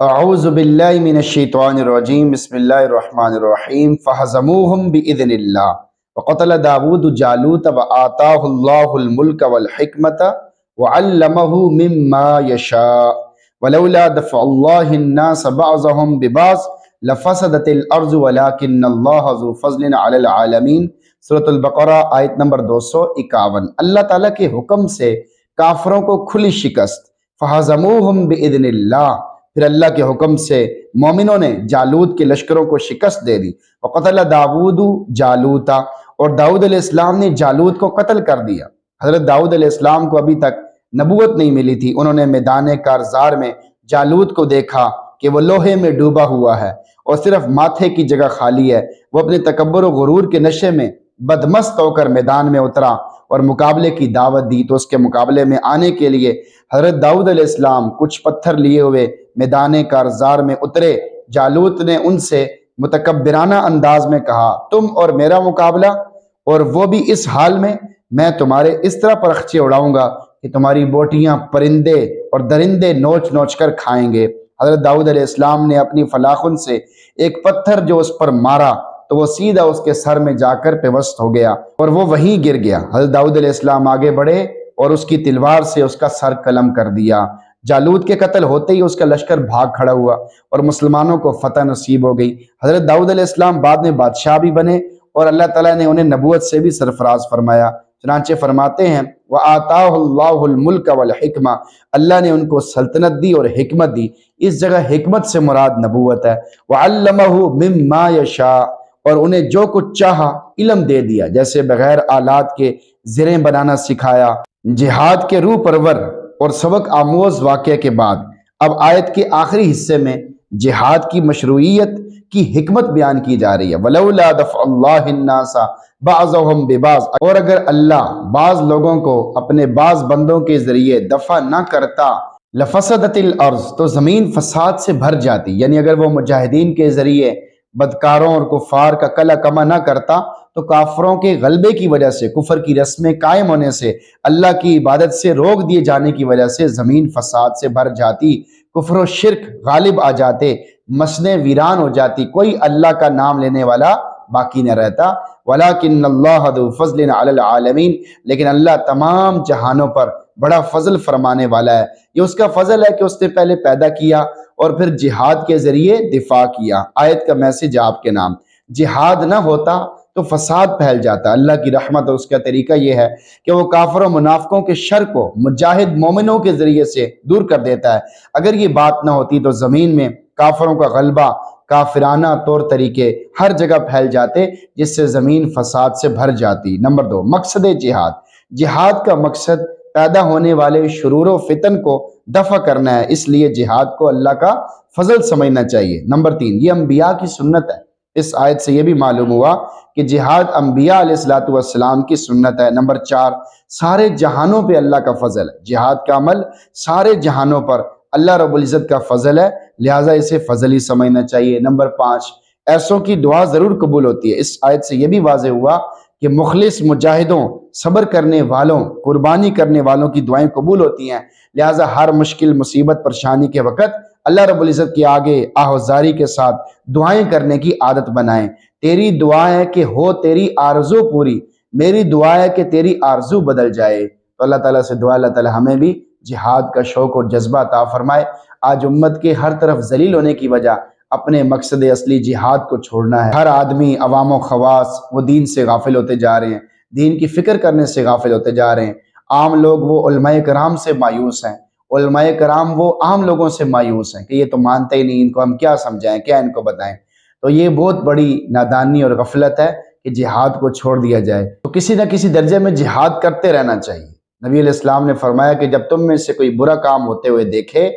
اعوذ باللہ من الشیطان الرجیم بسم اللہ الرحمن الرحیم فہزموہم بإذن اللہ وقتل داود جالوت وآتاہ اللہ الملک والحکمت وعلمہ مما یشاء ولولا دفع اللہ الناس بعضهم ببعض لفسدت الارض ولکن اللہ ذو فضل علی العالمین۔ سورۃ البقرہ آیت نمبر 251۔ اللہ تعالیٰ کے حکم سے کافروں کو کھلی شکست، فہزموہم بإذن اللہ، پھر اللہ کے حکم سے مومنوں نے جالوت کے لشکروں کو شکست دے دی۔ وقتل داود جالوتا، اور داؤد علیہ السلام نے جالوت کو قتل کر دیا۔ حضرت داؤد علیہ السلام کو ابھی تک نبوت نہیں ملی تھی۔ انہوں نے میدان کارزار میں جالوت کو دیکھا کہ وہ لوہے میں ڈوبا ہوا ہے اور صرف ماتھے کی جگہ خالی ہے۔ وہ اپنے تکبر و غرور کے نشے میں بدمست ہو کر میدان میں اترا اور مقابلے کی دعوت دی، تو اس کے مقابلے میں آنے کے لیے حضرت داؤد علیہ السلام کچھ پتھر لیے ہوئے میدان کارزار میں اترے۔ جالوت نے ان سے متکبرانہ انداز میں کہا، تم اور میرا مقابلہ، اور وہ بھی اس حال میں تمہارے اس طرح پرخچے اڑاؤں گا کہ تمہاری بوٹیاں پرندے اور درندے نوچ نوچ کر کھائیں گے۔ حضرت داؤد علیہ السلام نے اپنی فلاخن سے ایک پتھر جو اس پر مارا تو وہ سیدھا اس کے سر میں جا کر پیوست ہو گیا اور وہ وہیں گر گیا۔ حضرت داؤد علیہ السلام آگے بڑھے اور اس کی تلوار سے اس کا سر قلم کر دیا۔ جالوت کے قتل ہوتے ہی اس کا لشکر بھاگ کھڑا ہوا اور مسلمانوں کو فتح نصیب ہو گئی۔ حضرت داؤد علیہ السلام بعد میں بادشاہ بھی بنے اور اللہ تعالیٰ نے انہیں نبوت سے بھی سرفراز فرمایا۔ چنانچہ فرماتے ہیں وَآتَاهُ اللَّهُ الْمُلْكَ وَالْحِكْمَةَ، اللہ نے ان کو سلطنت دی اور حکمت دی۔ اس جگہ حکمت سے مراد نبوت ہے۔ وَعَلَّمَهُ مِمَّا يَشَاءُ، اور انہیں جو کچھ چاہا علم دے دیا، جیسے بغیر آلات کے زریں بنانا سکھایا۔ جہاد کے روح پرور اور سبق آموز واقعے کے بعد اب آیت کے آخری حصے میں جہاد کی مشروعیت کی حکمت بیان کی جا رہی ہے۔ وَلَوْلَا دَفْعُ اللَّهِ النَّاسَ بَعْضَهُمْ بِبَعْضٍ، اور اگر اللہ بعض لوگوں کو اپنے بعض بندوں کے ذریعے دفع نہ کرتا، لَفَسَدَتِ الْأَرْضُ، تو زمین فساد سے بھر جاتی، یعنی اگر وہ مجاہدین کے ذریعے بدکاروں اور کفار کا کلا کما نہ کرتا تو کافروں کے غلبے کی وجہ سے، کفر کی رسمیں قائم ہونے سے، اللہ کی عبادت سے روک دیے جانے کی وجہ سے زمین فساد سے بھر جاتی، کفر و شرک غالب آ جاتے، مسجدیں ویران ہو جاتی، کوئی اللہ کا نام لینے والا باقی نہ رہتا۔ وَلَٰكِنَّ اللَّهَ ذُو فَضْلٍ عَلَى الْعَالَمِينَ، لیکن اللہ تمام جہانوں پر بڑا فضل فرمانے والا ہے۔ یہ اس کا فضل ہے کہ اس نے پہلے پیدا کیا اور پھر جہاد کے ذریعے دفاع کیا۔ آیت کا میسج آپ کے نام، جہاد نہ ہوتا تو فساد پھیل جاتا۔ اللہ کی رحمت اور اس کا طریقہ یہ ہے کہ وہ کافر و منافقوں کے شر کو مجاہد مومنوں کے ذریعے سے دور کر دیتا ہے۔ اگر یہ بات نہ ہوتی تو زمین میں کافروں کا غلبہ، کافرانہ طور طریقے ہر جگہ پھیل جاتے، جس سے زمین فساد سے بھر جاتی۔ نمبر 2، مقصد جہاد۔ جہاد کا مقصد پیدا ہونے والے شرور و فتن کو دفع کرنا ہے، اس لیے جہاد کو اللہ کا فضل سمجھنا چاہیے۔ نمبر 3، یہ انبیاء کی سنت ہے۔ اس آیت سے یہ بھی معلوم ہوا کہ جہاد انبیاء علیہ السلام کی سنت ہے۔ نمبر 4، سارے جہانوں پہ اللہ کا فضل ہے۔ جہاد کا عمل سارے جہانوں پر اللہ رب العزت کا فضل ہے، لہٰذا اسے فضل ہی سمجھنا چاہیے۔ نمبر 5، ایسوں کی دعا ضرور قبول ہوتی ہے۔ اس آیت سے یہ بھی واضح ہوا کہ مخلص مجاہدوں، صبر کرنے والوں، قربانی کرنے والوں کی دعائیں قبول ہوتی ہیں، لہٰذا ہر مشکل، مصیبت، پریشانی کے وقت اللہ رب العزت کے آگے آہوازاری کے ساتھ دعائیں کرنے کی عادت بنائیں۔ تیری دعا ہے کہ ہو تیری آرزو پوری، میری دعا ہے کہ تیری آرزو بدل جائے۔ تو اللہ تعالیٰ سے دعا، اللہ تعالیٰ ہمیں بھی جہاد کا شوق اور جذبہ عطا فرمائے۔ آج امت کے ہر طرف ذلیل ہونے کی وجہ اپنے مقصد اصلی جہاد کو چھوڑنا ہے۔ ہر آدمی، عوام و خواص، وہ دین سے غافل ہوتے جا رہے ہیں، دین کی فکر کرنے سے غافل ہوتے جا رہے ہیں۔ عام لوگ وہ علماء کرام سے مایوس ہیں، علماء کرام وہ عام لوگوں سے مایوس ہیں کہ یہ تو مانتے ہی نہیں، ان کو ہم کیا سمجھائیں، کیا ان کو بتائیں۔ تو یہ بہت بڑی نادانی اور غفلت ہے کہ جہاد کو چھوڑ دیا جائے۔ تو کسی نہ کسی درجے میں جہاد کرتے رہنا چاہیے۔ نبی علیہ السلام نے فرمایا کہ جب تم میں سے کوئی برا کام ہوتے ہوئے دیکھے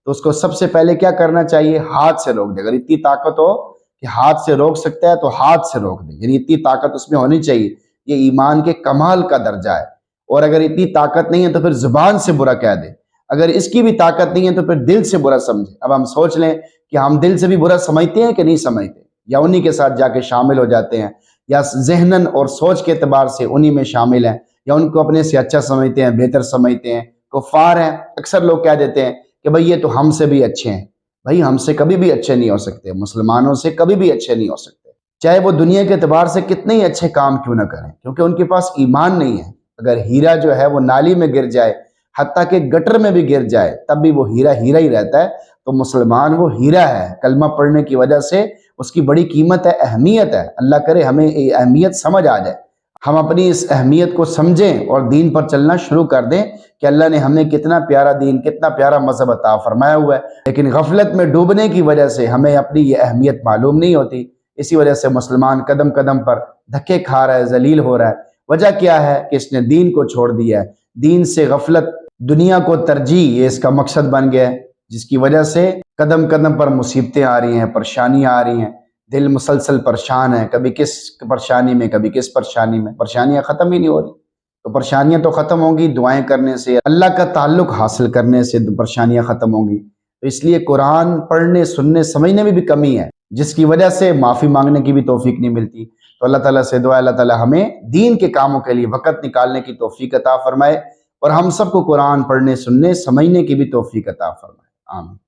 تو اس کو سب سے پہلے کیا کرنا چاہیے؟ ہاتھ سے روک دے۔ اگر اتنی طاقت ہو کہ ہاتھ سے روک سکتا ہے تو ہاتھ سے روک دے، یعنی اتنی طاقت اس میں ہونی چاہیے۔ یہ ایمان کے کمال کا درجہ ہے۔ اور اگر اتنی طاقت نہیں ہے تو پھر زبان سے برا کہہ دے۔ اگر اس کی بھی طاقت نہیں ہے تو پھر دل سے برا سمجھے۔ اب ہم سوچ لیں کہ ہم دل سے بھی برا سمجھتے ہیں کہ نہیں سمجھتے، یا انہی کے ساتھ جا کے شامل ہو جاتے ہیں، یا ذہناً اور سوچ کے اعتبار سے انہی میں شامل ہیں، یا ان کو اپنے سے اچھا سمجھتے ہیں، بہتر سمجھتے ہیں، کفار ہیں۔ اکثر لوگ کہہ دیتے ہیں کہ بھئی یہ تو ہم سے بھی اچھے ہیں، بھائی ہم سے کبھی بھی اچھے نہیں ہو سکتے، مسلمانوں سے کبھی بھی اچھے نہیں ہو سکتے، چاہے وہ دنیا کے اعتبار سے کتنے ہی اچھے کام کیوں نہ کریں، کیونکہ ان کے پاس ایمان نہیں ہے۔ اگر ہیرا جو ہے وہ نالی میں گر جائے، حتیٰ کہ گٹر میں بھی گر جائے، تب بھی وہ ہیرا ہیرا ہی رہتا ہے۔ تو مسلمان وہ ہیرا ہے، کلمہ پڑھنے کی وجہ سے اس کی بڑی قیمت ہے، اہمیت ہے۔ اللہ کرے ہمیں یہ اہمیت سمجھ آ جائے، ہم اپنی اس اہمیت کو سمجھیں اور دین پر چلنا شروع کر دیں کہ اللہ نے ہمیں کتنا پیارا دین، کتنا پیارا مذہب عطا فرمایا ہوا ہے، لیکن غفلت میں ڈوبنے کی وجہ سے ہمیں اپنی یہ اہمیت معلوم نہیں ہوتی۔ اسی وجہ سے مسلمان قدم قدم پر دھکے کھا رہا ہے، ذلیل ہو رہا ہے۔ وجہ کیا ہے کہ اس نے دین کو چھوڑ دیا ہے، دین سے غفلت، دنیا کو ترجیح، یہ اس کا مقصد بن گیا ہے، جس کی وجہ سے قدم قدم پر مصیبتیں آ رہی ہیں، پریشانیاں آ رہی ہیں، دل مسلسل پریشان ہے، کبھی کس پریشانی میں، کبھی کس پریشانی میں، پریشانیاں ختم ہی نہیں ہو رہی۔ تو پریشانیاں تو ختم ہوں گی دعائیں کرنے سے، اللہ کا تعلق حاصل کرنے سے پریشانیاں ختم ہوں گی۔ تو اس لیے قرآن پڑھنے، سننے، سمجھنے میں بھی کمی ہے، جس کی وجہ سے معافی مانگنے کی بھی توفیق نہیں ملتی۔ تو اللہ تعالیٰ سے دعا ہے اللہ تعالیٰ ہمیں دین کے کاموں کے لیے وقت نکالنے کی توفیق عطا فرمائے، اور ہم سب کو قرآن پڑھنے، سننے، سمجھنے کی بھی توفیق عطا فرمائے۔ آمین۔